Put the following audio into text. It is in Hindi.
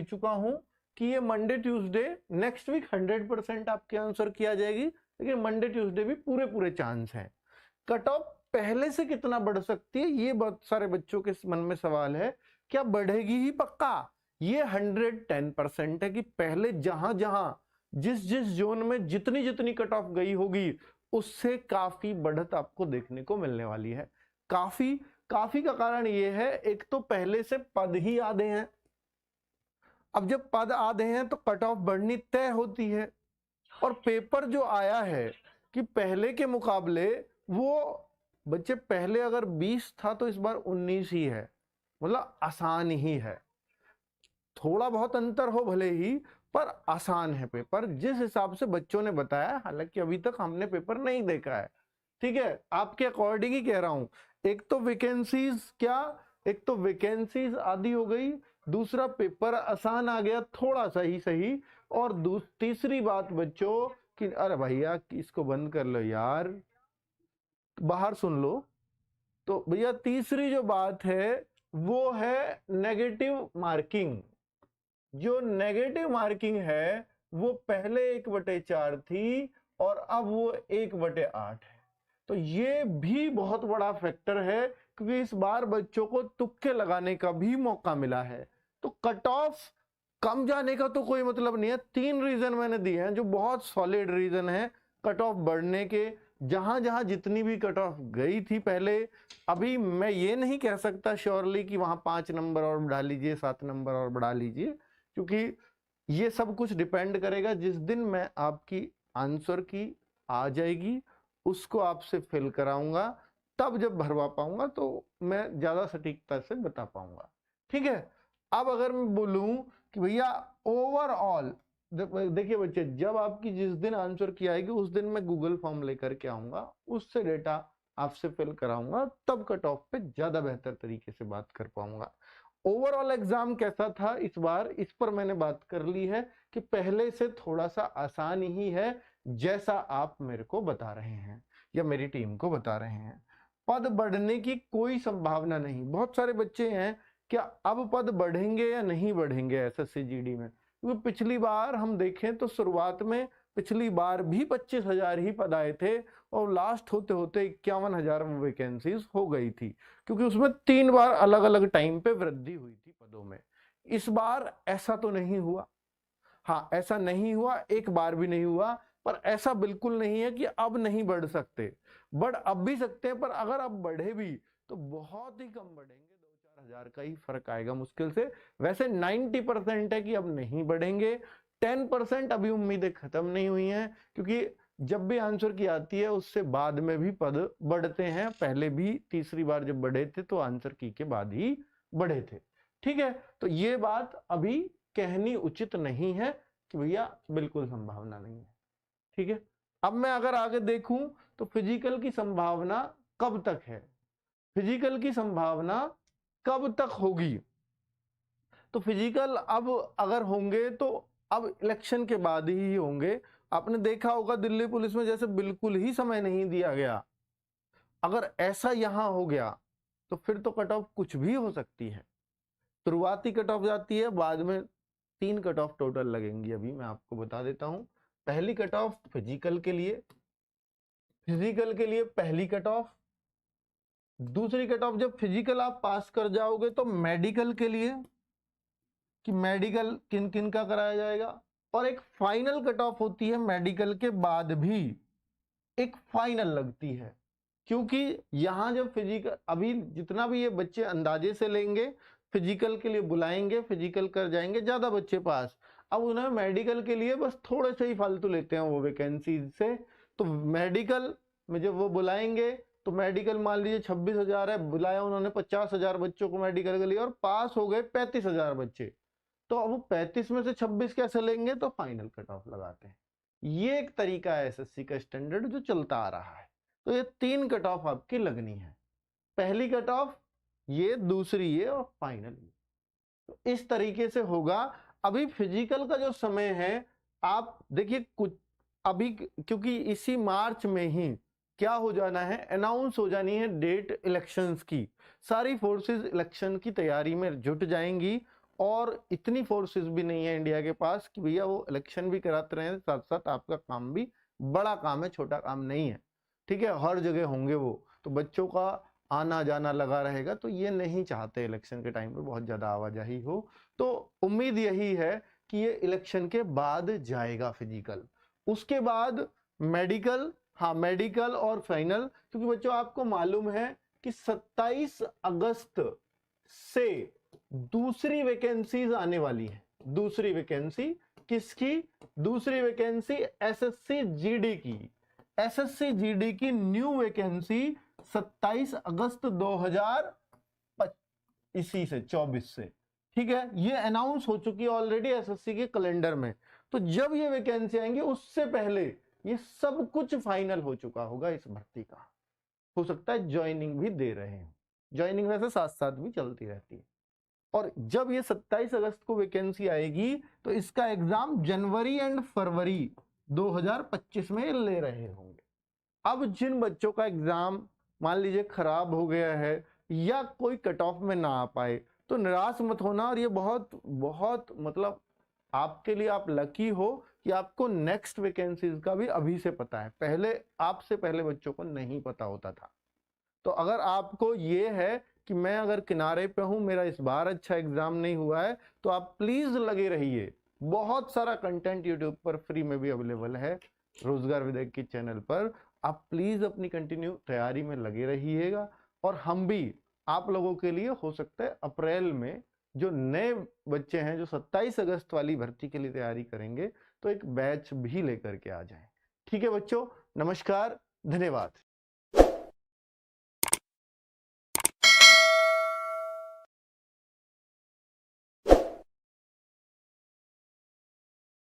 चुका हूं कि ये मंडे ट्यूसडे नेक्स्ट वीक 100% आपके आंसर किया जाएगी, लेकिन मंडे ट्यूसडे भी पूरे पूरे चांस हैं। कट ऑफ पहले से कितना बढ़ सकती है, ये बहुत सारे बच्चों के मन में सवाल है, क्या बढ़ेगी ही पक्का? ये 110% है कि पहले जहां जहां जिस जिस जोन में जितनी जितनी कट ऑफ गई होगी उससे काफी बढ़त आपको देखने को मिलने वाली है। काफी काफी का कारण ये है, एक तो पहले से पद ही आधे हैं। अब जब पद आधे हैं तो कट ऑफ बढ़नी तय होती है, और पेपर जो आया है कि पहले के मुकाबले वो बच्चे पहले अगर 20 था तो इस बार 19 ही है, मतलब आसान ही है। थोड़ा बहुत अंतर हो भले ही, पर आसान है पेपर जिस हिसाब से बच्चों ने बताया। हालांकि अभी तक हमने पेपर नहीं देखा है, ठीक है, आपके अकॉर्डिंग ही कह रहा हूं। एक तो वैकेंसीज क्या, एक तो वैकेंसीज आधी हो गई, दूसरा पेपर आसान आ गया थोड़ा सा ही सही, और तीसरी बात बच्चों कि अरे भैया इसको बंद कर लो यार, बाहर सुन लो। तो भैया तीसरी जो बात है वो है नेगेटिव मार्किंग। जो नेगेटिव मार्किंग है वो पहले 1/4 थी और अब वो 1/8 है। तो ये भी बहुत बड़ा फैक्टर है, क्योंकि इस बार बच्चों को तुक्के लगाने का भी मौका मिला है। तो कट ऑफ कम जाने का तो कोई मतलब नहीं है। 3 रीजन मैंने दिए हैं जो बहुत सॉलिड रीजन है कट ऑफ बढ़ने के। जहां जहां जितनी भी कट ऑफ गई थी पहले, अभी मैं ये नहीं कह सकता श्योरली कि वहां 5 नंबर और बढ़ा लीजिए, 7 नंबर और बढ़ा लीजिए, क्योंकि ये सब कुछ डिपेंड करेगा जिस दिन मैं आपकी आंसर की आ जाएगी उसको आपसे फिल कराऊंगा, तब जब भरवा पाऊंगा तो मैं ज्यादा सटीकता से बता पाऊंगा, ठीक है। अब अगर मैं बोलूं कि भैया ओवरऑल, देखिए बच्चे, जब आपकी जिस दिन आंसर की आएगी उस दिन मैं गूगल फॉर्म लेकर के आऊंगा, उससे डेटा आपसे फिल कराऊंगा, तब कट ऑफ पे ज्यादा बेहतर तरीके से बात कर पाऊंगा। ओवरऑल एग्जाम कैसा था इस बार, इस पर मैंने बात कर ली है कि पहले से थोड़ा सा आसान ही है, जैसा आप मेरे को बता रहे हैं या मेरी टीम को बता रहे हैं। पद बढ़ने की कोई संभावना नहीं। बहुत सारे बच्चे हैं, क्या अब पद बढ़ेंगे या नहीं बढ़ेंगे एसएससी जीडी में? क्योंकि पिछली बार हम देखें तो शुरुआत में पिछली बार भी 25,000 ही पद आए थे और लास्ट होते होते 51,000 वैकेंसीज हो गई थी, क्योंकि उसमें 3 बार अलग अलग टाइम पे वृद्धि हुई थी पदों में। इस बार ऐसा तो नहीं हुआ। हाँ, ऐसा नहीं हुआ, एक बार भी नहीं हुआ, पर ऐसा बिल्कुल नहीं है कि अब नहीं बढ़ सकते। बढ़ अब भी सकते हैं, पर अगर अब बढ़े भी तो बहुत ही कम बढ़ेंगे, 2-4 हजार का ही फर्क आएगा मुश्किल से। वैसे 90% है कि अब नहीं बढ़ेंगे। 10% अभी उम्मीदें खत्म नहीं हुई हैं, क्योंकि जब भी आंसर की आती है उससे बाद में भी पद बढ़ते हैं। पहले भी तीसरी बार जब बढ़े थे तो आंसर की के बाद ही बढ़े थे, ठीक है। तो ये बात अभी कहनी उचित नहीं है कि भैया बिल्कुल संभावना नहीं है, ठीक है। अब मैं अगर आगे देखूं तो फिजिकल की संभावना कब तक है, फिजिकल की संभावना कब तक होगी? तो फिजिकल अब अगर होंगे तो अब इलेक्शन के बाद ही होंगे। आपने देखा होगा दिल्ली पुलिस में जैसे बिल्कुल ही समय नहीं दिया गया, अगर ऐसा यहां हो गया तो फिर तो कट ऑफ कुछ भी हो सकती है। शुरुआती कट ऑफ जाती है, बाद में 3 कट ऑफ टोटल लगेंगी। अभी मैं आपको बता देता हूं। पहली कट ऑफ फिजिकल के लिए, पहली कट ऑफ। दूसरी कट ऑफ जब फिजिकल आप पास कर जाओगे तो मेडिकल के लिए, कि मेडिकल किन किन का कराया जाएगा। और एक फाइनल कट ऑफ होती है मेडिकल के बाद भी, एक फाइनल लगती है, क्योंकि यहां जब फिजिकल, अभी जितना भी ये बच्चे अंदाजे से लेंगे, फिजिकल के लिए बुलाएंगे, फिजिकल कर जाएंगे ज्यादा बच्चे पास, अब उन्हें मेडिकल के लिए बस थोड़े से ही फालतू लेते हैं वो वैकेंसी से। तो मेडिकल में जब वो बुलाएंगे तो मेडिकल मान लीजिए 26,000 है, बुलाया उन्होंने 50,000 बच्चों को मेडिकल के लिए और पास हो गए 35,000 बच्चे, तो अब वो 35 में से 26 कैसे लेंगे? तो फाइनल कट ऑफ लगाते हैं। ये एक तरीका है एसएससी का स्टैंडर्ड जो चलता आ रहा है। तो ये 3 कट ऑफ आपकी लगनी है, पहली कट ऑफ ये, दूसरी ये और फाइनल ये। तो इस तरीके से होगा। अभी फिजिकल का जो समय है, आप देखिए कुछ अभी, क्योंकि इसी मार्च में ही क्या हो जाना है, अनाउंस हो जानी है डेट इलेक्शंस की। सारी फोर्सेस इलेक्शन की तैयारी में जुट जाएंगी और इतनी फोर्सेस भी नहीं है इंडिया के पास कि भैया वो इलेक्शन भी कराते रहे, साथ साथ आपका काम भी बड़ा काम है, छोटा काम नहीं है, ठीक है। हर जगह होंगे वो, तो बच्चों का आना जाना लगा रहेगा, तो ये नहीं चाहते इलेक्शन के टाइम पे बहुत ज्यादा आवाजाही हो। तो उम्मीद यही है कि ये इलेक्शन के बाद जाएगा फिजिकल, उसके बाद मेडिकल, हाँ मेडिकल और फाइनल। क्योंकि बच्चों आपको मालूम है कि 27 अगस्त से दूसरी वैकेंसीज आने वाली है। दूसरी वैकेंसी किसकी? दूसरी वैकेंसी एसएससी जीडी की। एसएससी जीडी की न्यू वैकेंसी 27 अगस्त 2024 से, ठीक है, ये अनाउंस हो चुकी है ऑलरेडी एसएससी के कैलेंडर में। तो जब ये वैकेंसी आएंगी उससे पहले ये सब कुछ फाइनल हो चुका होगा इस भर्ती का। हो सकता है ज्वाइनिंग भी दे रहे हैं, ज्वाइनिंग वैसे साथ साथ भी चलती रहती है। और जब ये 27 अगस्त को वैकेंसी आएगी तो इसका एग्जाम जनवरी एंड फरवरी 2025 में ले रहे होंगे। अब जिन बच्चों का एग्जाम मान लीजिए खराब हो गया है या कोई कट ऑफ में ना आ पाए तो निराश मत होना। और ये बहुत बहुत मतलब आपके लिए आप लकी हो कि आपको नेक्स्ट वैकेंसीज का भी अभी से पता है, पहले आपसे पहले बच्चों को नहीं पता होता था। तो अगर आपको ये है कि मैं अगर किनारे पे हूं, मेरा इस बार अच्छा एग्जाम नहीं हुआ है, तो आप प्लीज लगे रहिए। बहुत सारा कंटेंट यूट्यूब पर फ्री में भी अवेलेबल है रोजगार विदय के चैनल पर। आप प्लीज अपनी कंटिन्यू तैयारी में लगे रहिएगा। और हम भी आप लोगों के लिए हो सकता है अप्रैल में जो नए बच्चे हैं जो 27 अगस्त वाली भर्ती के लिए तैयारी करेंगे तो एक बैच भी लेकर के आ जाएं। ठीक है बच्चों, नमस्कार, धन्यवाद।